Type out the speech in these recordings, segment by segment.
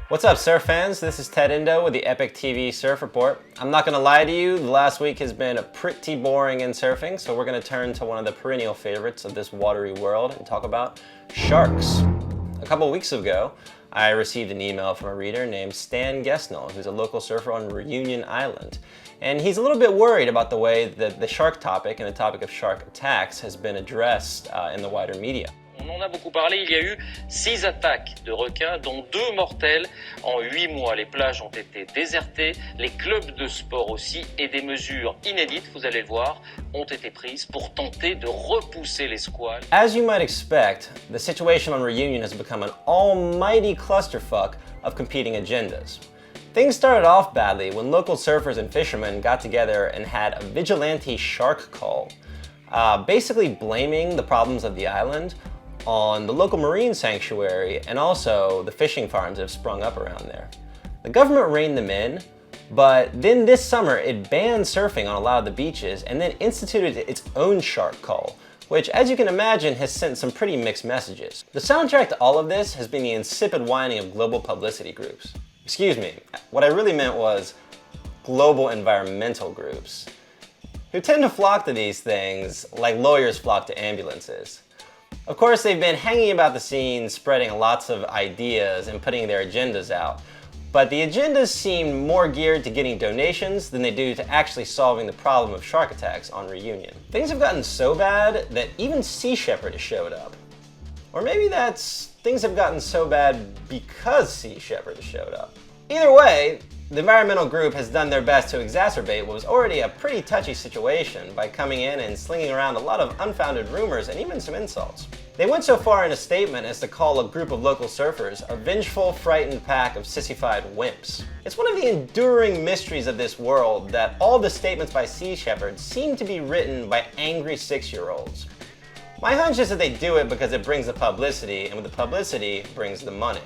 What's up, surf fans? This is Ted Indo with the EpicTV Surf Report. I'm not gonna lie to you, the last week has been pretty boring in surfing, so we're gonna turn to one of the perennial favorites of this watery world and talk about sharks. A couple weeks ago, I received an email from a reader named Stan Gesnell, who's a local surfer on Reunion Island. And he's a little bit worried about the way that the shark topic and the topic of shark attacks has been addressed in the wider media. On en a beaucoup parlé, il y a eu 6 attaques de requins, dont 2 mortelles en 8 mois. Les plages ont été désertées, les clubs de sport aussi, et des mesures inédites, vous allez le voir, ont été prises pour tenter de repousser les squales. As you might expect, the situation on Reunion has become an almighty clusterfuck of competing agendas. Things started off badly when local surfers and fishermen got together and had a vigilante shark call, basically blaming the problems of the island on the local marine sanctuary and also the fishing farms that have sprung up around there. The government reined them in, but then this summer it banned surfing on a lot of the beaches and then instituted its own shark call, which, as you can imagine, has sent some pretty mixed messages. The soundtrack to all of this has been the insipid whining of global publicity groups. Excuse me, what I really meant was global environmental groups, who tend to flock to these things like lawyers flock to ambulances. Of course, they've been hanging about the scene, spreading lots of ideas and putting their agendas out. But the agendas seem more geared to getting donations than they do to actually solving the problem of shark attacks on Reunion. Things have gotten so bad that even Sea Shepard has showed up. Or maybe things have gotten so bad because Sea Shepard has showed up. Either way, the environmental group has done their best to exacerbate what was already a pretty touchy situation by coming in and slinging around a lot of unfounded rumors and even some insults. They went so far in a statement as to call a group of local surfers a vengeful, frightened pack of sissified wimps. It's one of the enduring mysteries of this world that all the statements by Sea Shepard seem to be written by angry 6-year-olds. My hunch is that they do it because it brings the publicity, and with the publicity brings the money.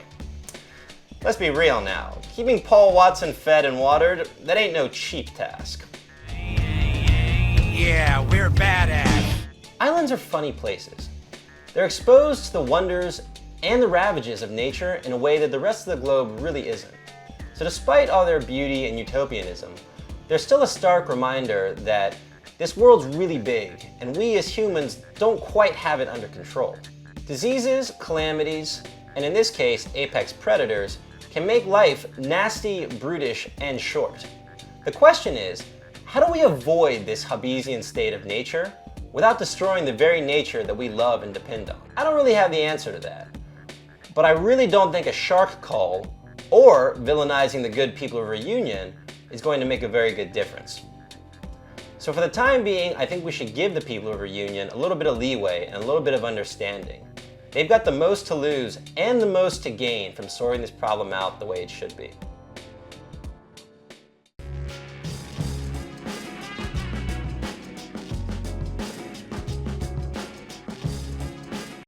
Let's be real now. Keeping Paul Watson fed and watered, that ain't no cheap task. Yeah, we're badass. Islands are funny places. They're exposed to the wonders and the ravages of nature in a way that the rest of the globe really isn't. So despite all their beauty and utopianism, they're still a stark reminder that this world's really big, and we as humans don't quite have it under control. Diseases, calamities, and in this case, apex predators, can make life nasty, brutish, and short. The question is, how do we avoid this Hobbesian state of nature without destroying the very nature that we love and depend on? I don't really have the answer to that, but I really don't think a shark call or villainizing the good people of Reunion is going to make a very good difference. So for the time being, I think we should give the people of Reunion a little bit of leeway and a little bit of understanding. They've got the most to lose and the most to gain from sorting this problem out the way it should be.